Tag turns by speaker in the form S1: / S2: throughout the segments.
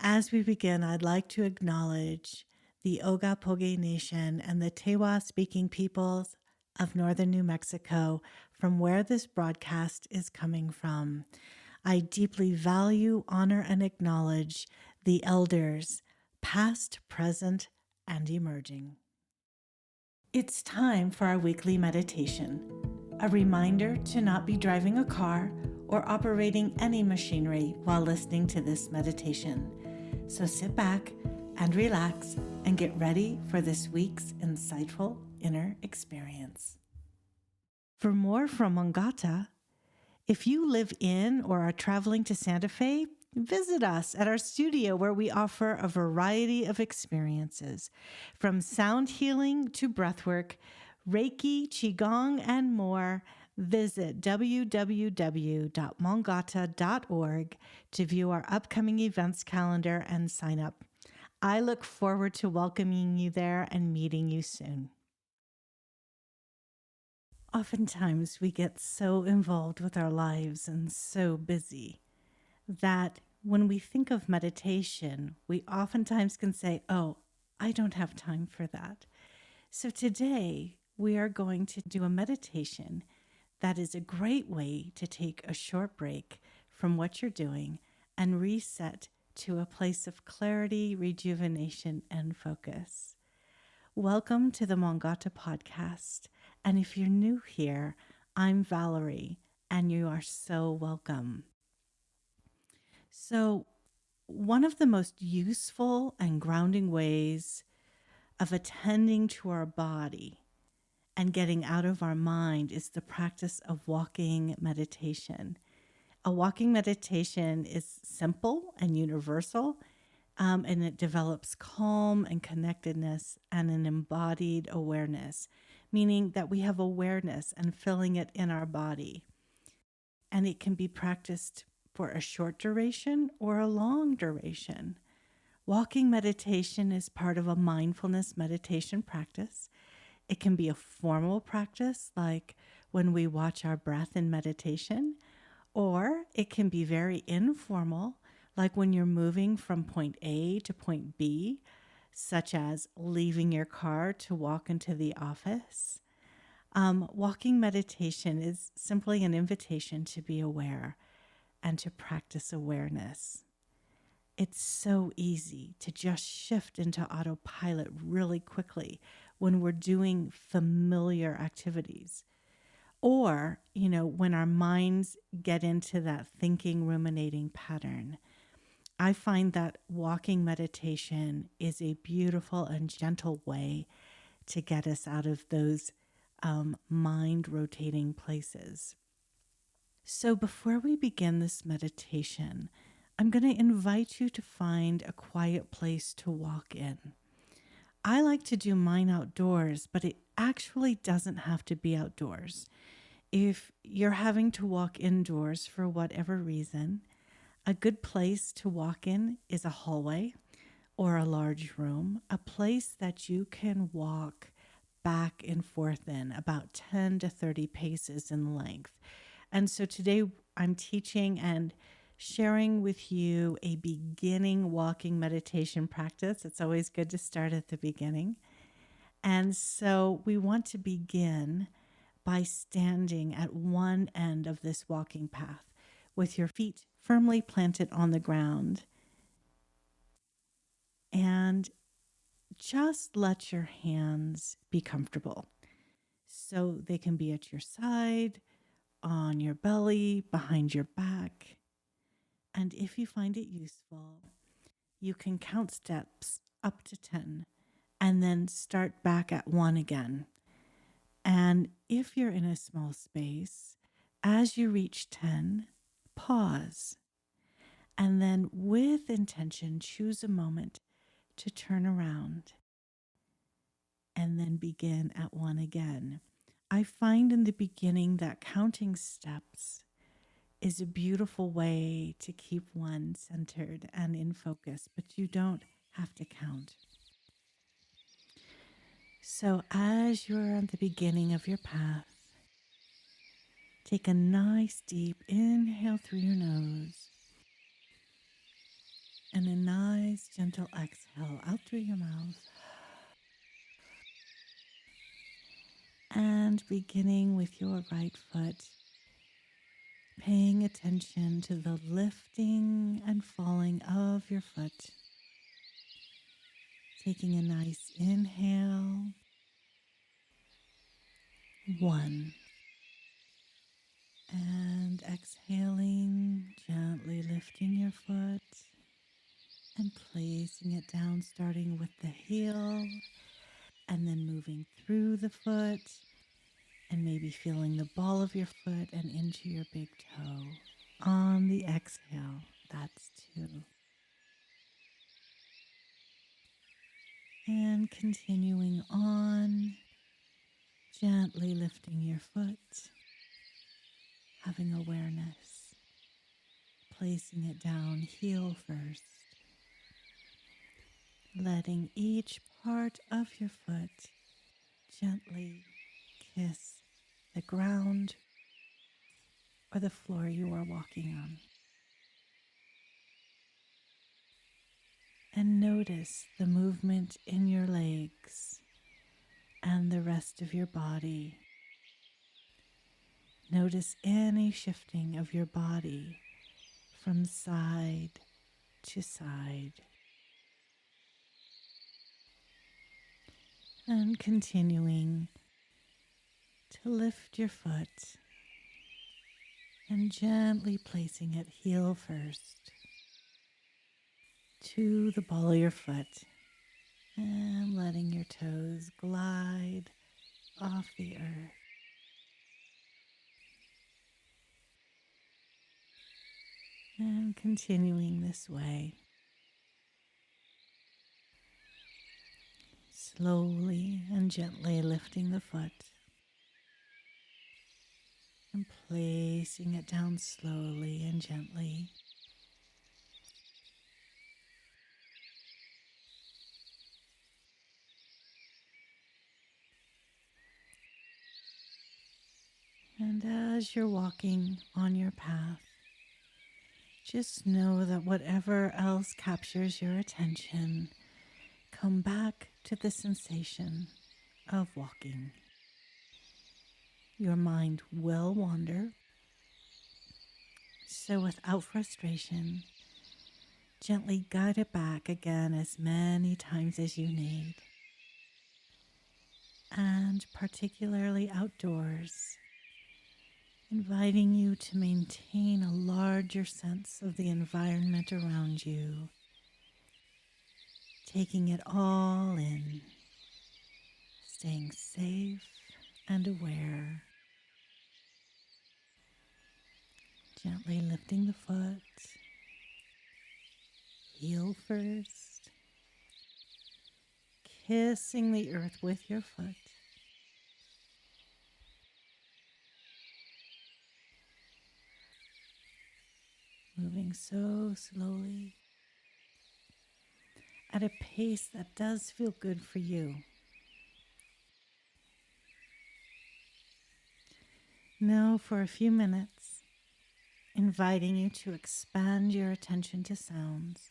S1: As we begin, I'd like to acknowledge the Ogapoge Nation and the Tewa speaking peoples of northern New Mexico, from where this broadcast is coming from. I deeply value, honor, and acknowledge the elders, past, present, and emerging. It's time for our weekly meditation, a reminder to not be driving a car or operating any machinery while listening to this meditation. So sit back and relax and get ready for this week's insightful inner experience. For more from Mongata, if you live in or are traveling to Santa Fe, visit us at our studio where we offer a variety of experiences, from sound healing to breathwork, Reiki, Qigong, and more. Visit www.mongata.org to view our upcoming events calendar and sign up. I look forward to welcoming you there and meeting you soon. Oftentimes, we get so involved with our lives and so busy that when we think of meditation, we oftentimes can say, oh, I don't have time for that. So today, we are going to do a meditation that is a great way to take a short break from what you're doing and reset to a place of clarity, rejuvenation, and focus. Welcome to the Mongata podcast. And if you're new here, I'm Valerie, and you are so welcome. So, one of the most useful and grounding ways of attending to our body and getting out of our mind is the practice of walking meditation. A walking meditation is simple and universal, and it develops calm and connectedness and an embodied awareness, meaning that we have awareness and feeling it in our body. And it can be practiced for a short duration or a long duration. Walking meditation is part of a mindfulness meditation practice. It can be a formal practice, like when we watch our breath in meditation, or it can be very informal, like when you're moving from point A to point B, such as leaving your car to walk into the office. Walking meditation is simply an invitation to be aware and to practice awareness. It's so easy to just shift into autopilot really quickly when we're doing familiar activities. Or, when our minds get into that thinking, ruminating pattern. I find that walking meditation is a beautiful and gentle way to get us out of those mind rotating places. So before we begin this meditation, I'm going to invite you to find a quiet place to walk in. I like to do mine outdoors, but it actually doesn't have to be outdoors. If you're having to walk indoors for whatever reason, a good place to walk in is a hallway or a large room, a place that you can walk back and forth in about 10 to 30 paces in length. And so today I'm teaching and sharing with you a beginning walking meditation practice. It's always good to start at the beginning. And so we want to begin by standing at one end of this walking path with your feet firmly planted on the ground. And just let your hands be comfortable. So they can be at your side, on your belly, behind your back. And if you find it useful, you can count steps up to 10 and then start back at 1 again. And if you're in a small space, as you reach 10, pause. And then with intention, choose a moment to turn around and then begin at 1 again. I find in the beginning that counting steps is a beautiful way to keep one centered and in focus, but you don't have to count. So as you're at the beginning of your path, take a nice deep inhale through your nose and a nice nice gentle exhale out through your mouth. And beginning with your right foot, paying attention to the lifting and falling of your foot. Taking a nice inhale. 1. And exhaling, gently lifting your foot and placing it down, starting with the heel and then moving through the foot and maybe feeling the ball of your foot and into your big toe. On the exhale, that's 2. And continuing on, gently lifting your foot, having awareness, placing it down, heel first, letting each part of your foot gently kiss the ground or the floor you are walking on. And notice the movement in your legs and the rest of your body. Notice any shifting of your body from side to side. And continuing to lift your foot and gently placing it heel first to the ball of your foot and letting your toes glide off the earth. And continuing this way, slowly and gently lifting the foot and placing it down slowly and gently. And as you're walking on your path, just know that whatever else captures your attention, come back to the sensation of walking. Your mind will wander, so without frustration, gently guide it back again as many times as you need. And particularly outdoors, inviting you to maintain a larger sense of the environment around you, taking it all in, staying safe and aware, gently lifting the foot, heel first, kissing the earth with your foot, moving so slowly at a pace that does feel good for you. Now for a few minutes, inviting you to expand your attention to sounds.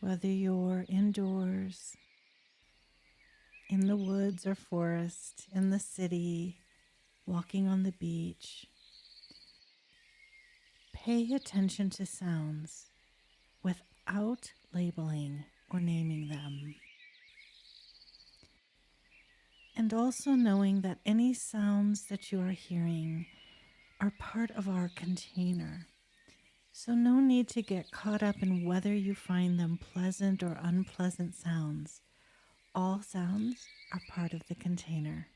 S1: Whether you're indoors, in the woods or forest, in the city, walking on the beach, pay attention to sounds without labeling or naming them. And also knowing that any sounds that you are hearing are part of our container. So no need to get caught up in whether you find them pleasant or unpleasant sounds. All sounds are part of the container.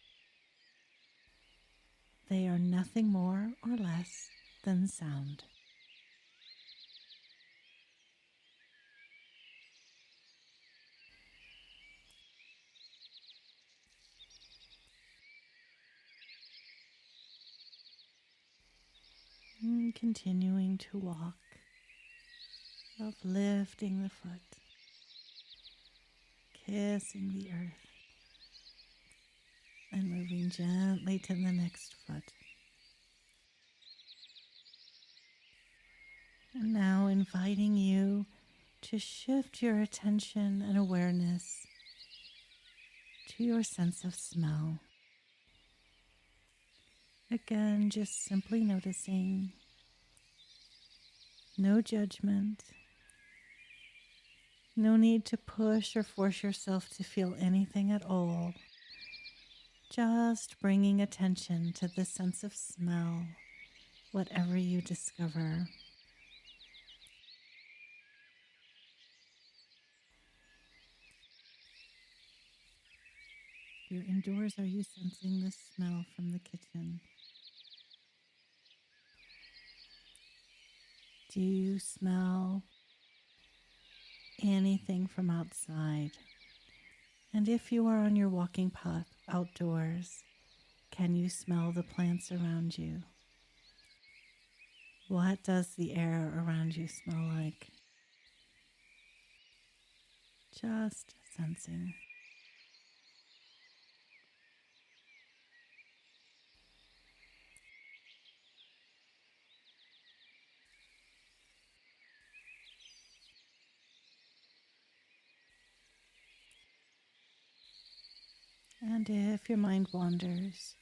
S1: They are nothing more or less than sound. And continuing to walk, of lifting the foot, kissing the earth, and moving gently to the next foot. And now inviting you to shift your attention and awareness to your sense of smell. Again, just simply noticing, no judgment, no need to push or force yourself to feel anything at all. Just bringing attention to the sense of smell, whatever you discover. You're indoors. Are you sensing the smell from the kitchen? Do you smell anything from outside? And if you are on your walking path outdoors, can you smell the plants around you? What does the air around you smell like? Just sensing. And if your mind wanders,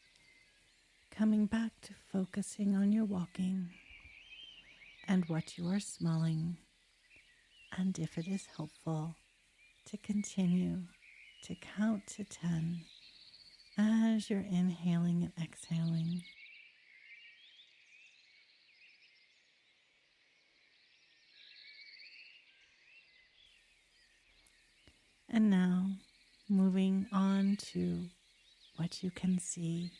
S1: coming back to focusing on your walking and what you are smelling, and if it is helpful, to continue to count to 10 as you're inhaling and exhaling. And now, moving on to what you can see.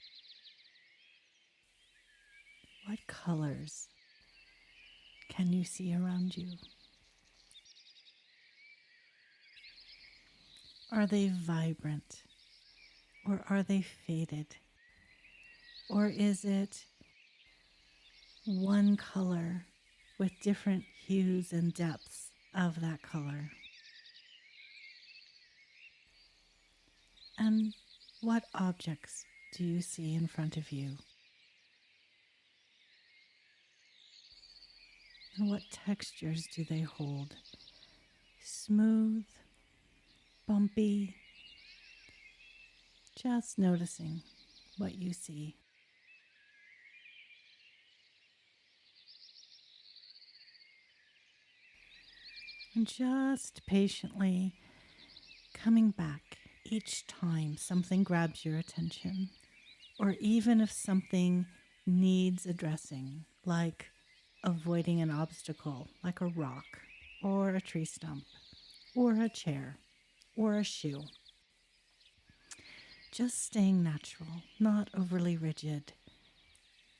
S1: What colors can you see around you? Are they vibrant or are they faded? Or is it one color with different hues and depths of that color? And what objects do you see in front of you? And what textures do they hold? Smooth, bumpy, just noticing what you see. And just patiently coming back each time something grabs your attention, or even if something needs addressing, like avoiding an obstacle, like a rock, or a tree stump, or a chair, or a shoe. Just staying natural, not overly rigid,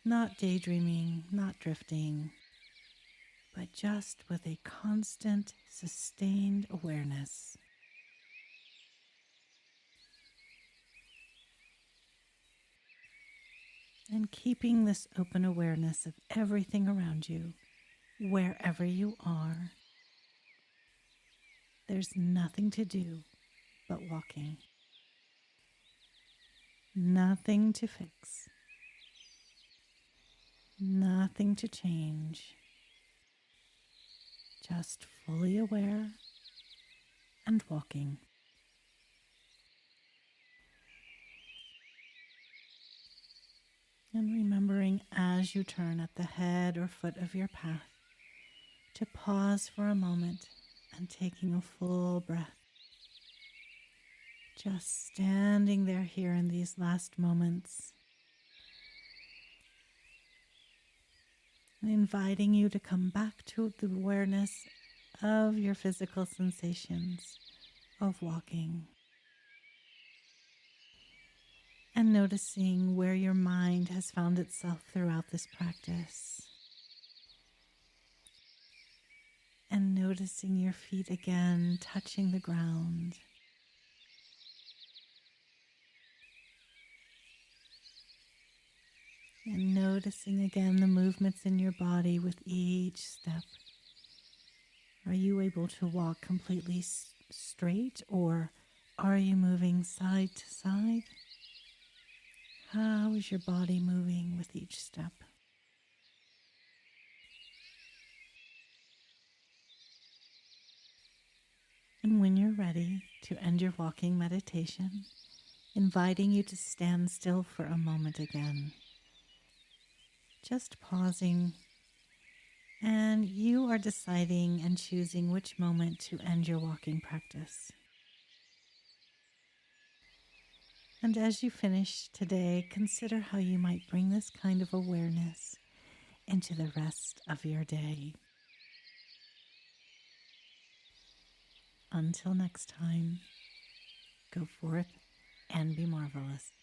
S1: not daydreaming, not drifting, but just with a constant, sustained awareness. And keeping this open awareness of everything around you, wherever you are. There's nothing to do but walking. Nothing to fix. Nothing to change. Just fully aware and walking. And remembering as you turn at the head or foot of your path to pause for a moment and taking a full breath. Just standing there here in these last moments. And inviting you to come back to the awareness of your physical sensations of walking. And noticing where your mind has found itself throughout this practice. And noticing your feet again touching the ground. And noticing again the movements in your body with each step. Are you able to walk completely straight, or are you moving side to side? How is your body moving with each step? ready to end your walking meditation, inviting you to stand still for a moment again, just pausing, and you are deciding and choosing which moment to end your walking practice. And as you finish today, consider how you might bring this kind of awareness into the rest of your day. Until next time, go forth and be marvelous.